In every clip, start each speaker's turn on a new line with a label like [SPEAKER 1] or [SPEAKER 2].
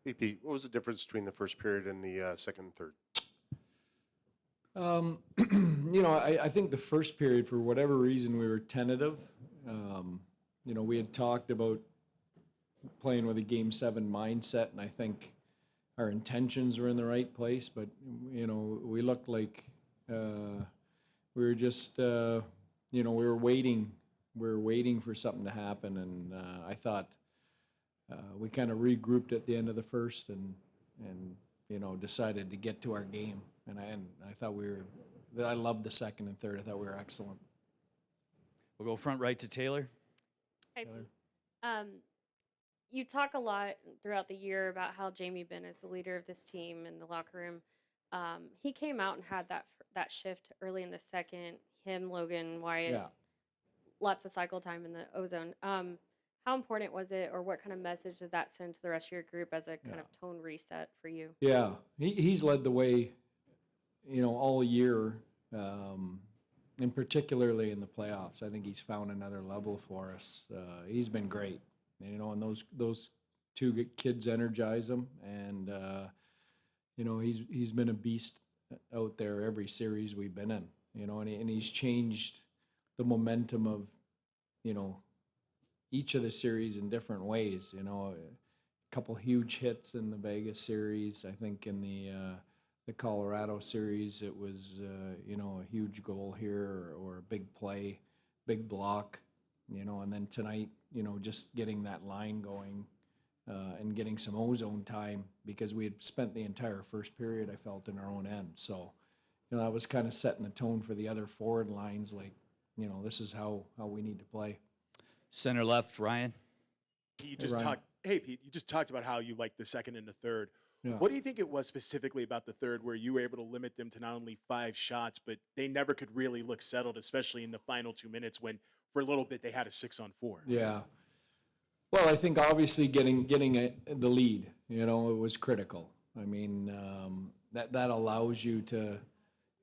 [SPEAKER 1] Hey, Pete, what was the difference between the first period and the second and third?
[SPEAKER 2] I think the first period, for whatever reason, we were tentative. We had talked about playing with a Game 7 mindset, and I think our intentions were in the right place, but, we looked like we were just, we were waiting. We were waiting for something to happen, and I thought we kind of regrouped at the end of the first and decided to get to our game. And I thought I loved the second and third. I thought we were excellent.
[SPEAKER 3] We'll go front right to Taylor.
[SPEAKER 4] Hi, Pete. You talk a lot throughout the year about how Jamie Benn is the leader of this team in the locker room. He came out and had that shift early in the second. Him, Logan, Wyatt,
[SPEAKER 2] Yeah.
[SPEAKER 4] lots of cycle time in the ozone. How important was it, or what kind of message did that send to the rest of your group as a kind of tone reset for you?
[SPEAKER 2] Yeah, he's led the way, all year, and particularly in the playoffs. I think he's found another level for us. He's been great, and those two kids energize him, and he's been a beast out there every series we've been in, and he's changed the momentum of, each of the series in different ways. A couple huge hits in the Vegas series. I think in the Colorado series, it was a huge goal here or a big play, big block. And then tonight, just getting that line going and getting some ozone time, because we had spent the entire first period, I felt, in our own end. So, that was kind of setting the tone for the other forward lines. Like, this is how we need to play.
[SPEAKER 3] Center left, Ryan.
[SPEAKER 5] You just
[SPEAKER 2] Ryan.
[SPEAKER 5] talked. Hey, Pete. You just talked about how you liked the second and the third.
[SPEAKER 2] Yeah.
[SPEAKER 5] What do you think it was specifically about the third where you were able to limit them to not only 5 shots, but they never could really look settled, especially in the final 2 minutes when, for a little bit, they had a 6-on-4?
[SPEAKER 2] Yeah. Well, I think obviously getting the lead, it was critical. I mean, that allows you to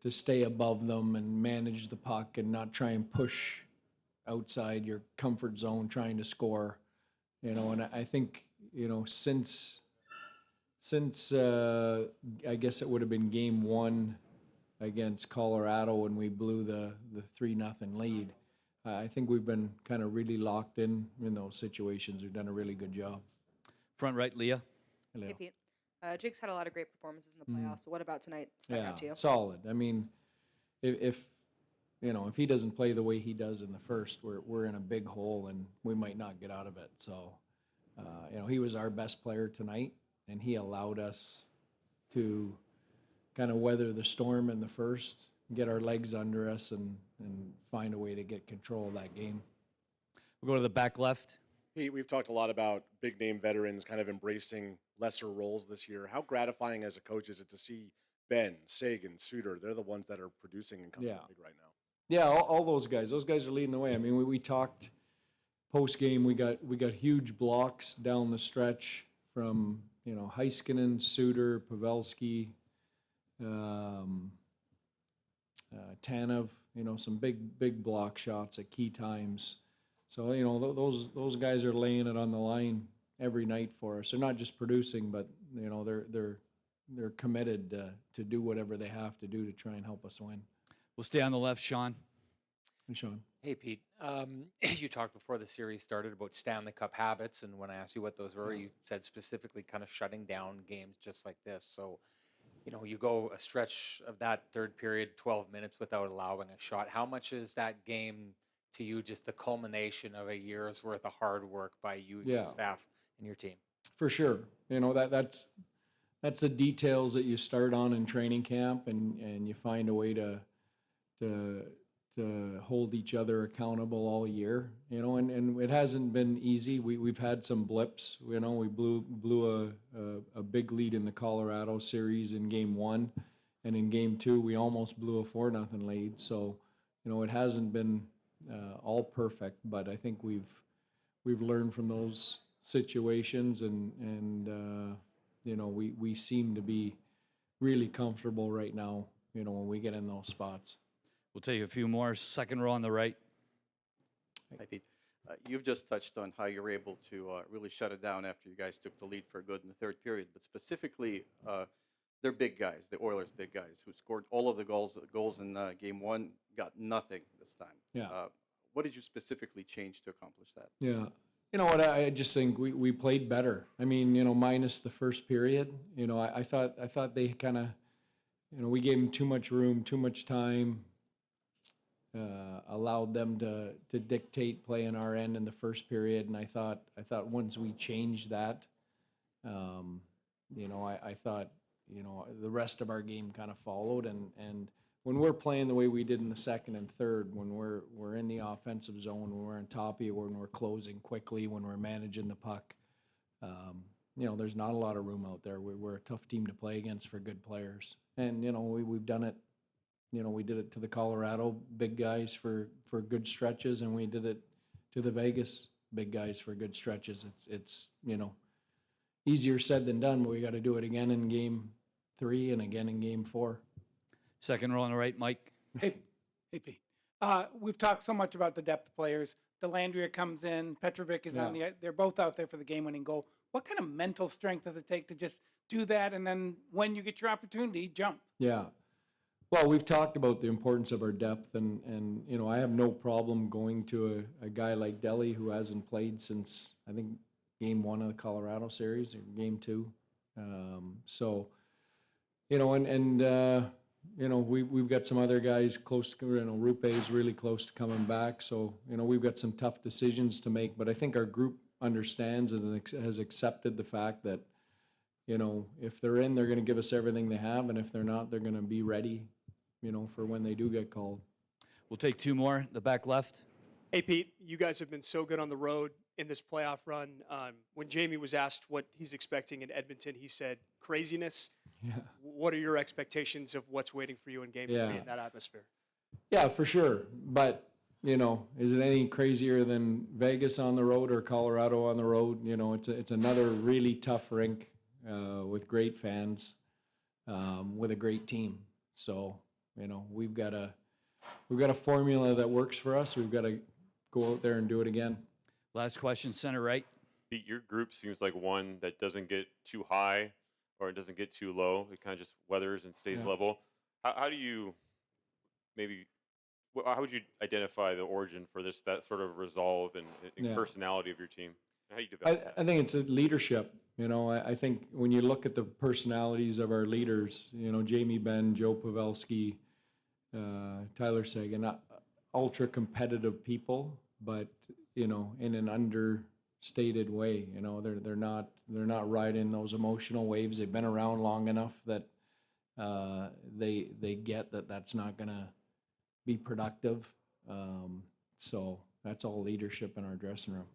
[SPEAKER 2] stay above them and manage the puck and not try and push outside your comfort zone trying to score. And I think, since I guess it would have been game 1 against Colorado when we blew the 3-0 lead, I think we've been kind of really locked in those situations. We've done a really good job.
[SPEAKER 3] Front right, Leah.
[SPEAKER 2] Hello.
[SPEAKER 6] Hey, Pete. Jake's had a lot of great performances in the playoffs, but what about tonight stuck out to you?
[SPEAKER 2] Solid. I mean, if he doesn't play the way he does in the first, we're in a big hole and we might not get out of it. So, he was our best player tonight, and he allowed us to kind of weather the storm in the first, get our legs under us, and find a way to get control of that game.
[SPEAKER 3] We'll go to the back left.
[SPEAKER 1] Pete, we've talked a lot about big-name veterans kind of embracing lesser roles this year. How gratifying as a coach is it to see Ben, Sagan, Suter? They're the ones that are producing and coming big right now.
[SPEAKER 2] Yeah, all those guys. Those guys are leading the way. I mean, we talked post-game. We got huge blocks down the stretch from, Heiskanen, Suter, Pavelski, Tanev, some big block shots at key times. So, those guys are laying it on the line every night for us. They're not just producing, but, they're committed to do whatever they have to do to try and help us win.
[SPEAKER 3] We'll stay on the left, Sean.
[SPEAKER 2] And Sean.
[SPEAKER 7] Hey, Pete. You talked before the series started about Stanley Cup habits, and when I asked you what those were, you said specifically kind of shutting down games just like this. So, you go a stretch of that third period, 12 minutes without allowing a shot. How much is that game to you just the culmination of a year's worth of hard work by you, your staff, and your team?
[SPEAKER 2] For sure. That's the details that you start on in training camp, and you find a way to hold each other accountable all year, and it hasn't been easy. We've had some blips. We blew a big lead in the Colorado series in game 1, and in game 2 we almost blew a 4-0 lead. So, it hasn't been all perfect, but I think we've learned from those situations, and we seem to be really comfortable right now, when we get in those spots.
[SPEAKER 3] We'll tell you a few more. Second row on the right.
[SPEAKER 8] Hi, Pete. You've just touched on how you were able to really shut it down after you guys took the lead for good in the third period. But specifically, they're big guys, the Oilers' big guys, who scored all of the goals in Game 1, got nothing this time.
[SPEAKER 2] Yeah.
[SPEAKER 8] What did you specifically change to accomplish that?
[SPEAKER 2] Yeah. You know what? I just think we played better. I mean, minus the first period. I thought they kind of, we gave them too much room, too much time. Allowed them to dictate play in our end in the first period, and I thought once we changed that, I thought the rest of our game kind of followed, and when we're playing the way we did in the second and third, when we're in the offensive zone, when we're on top of you, when we're closing quickly, when we're managing the puck, there's not a lot of room out there. We're a tough team to play against for good players, and we've done it. We did it to the Colorado big guys for good stretches, and we did it to the Vegas big guys for good stretches. It's easier said than done, but we got to do it again in Game 3 and again in Game 4.
[SPEAKER 3] Second row on the right, Mike.
[SPEAKER 9] Hey, Pete. We've talked so much about the depth of players. Delandria comes in. Petrovic is on the. They're both out there for the game-winning goal. What kind of mental strength does it take to just do that, and then when you get your opportunity, jump?
[SPEAKER 2] Yeah. Well, we've talked about the importance of our depth, and I have no problem going to a guy like Delhi who hasn't played since, I think, Game 1 of the Colorado series or Game 2. We've got some other guys close to, Rupe is really close to coming back. So, we've got some tough decisions to make, but I think our group understands and has accepted the fact that, if they're in, they're going to give us everything they have, and if they're not, they're going to be ready, for when they do get called.
[SPEAKER 3] We'll take two more, the back left.
[SPEAKER 10] Hey, Pete, you guys have been so good on the road in this playoff run. When Jamie was asked what he's expecting in Edmonton, he said craziness.
[SPEAKER 2] Yeah.
[SPEAKER 10] What are your expectations of what's waiting for you in Game 3 in that atmosphere?
[SPEAKER 2] Yeah, for sure. But, is it any crazier than Vegas on the road or Colorado on the road? It's another really tough rink with great fans, with a great team. So, we've got a formula that works for us. We've got to go out there and do it again.
[SPEAKER 3] Last question, center right.
[SPEAKER 11] Your group seems like one that doesn't get too high or it doesn't get too low. It kind of just weathers and stays level. How do you how would you identify the origin for that sort of resolve and personality of your team? How do you develop that?
[SPEAKER 2] I think it's a leadership. I think when you look at the personalities of our leaders, Jamie Benn, Joe Pavelski, Tyler Seguin, ultra competitive people, but in an understated way. They're not riding those emotional waves. They've been around long enough that they get that that's not going to be productive. So that's all leadership in our dressing room.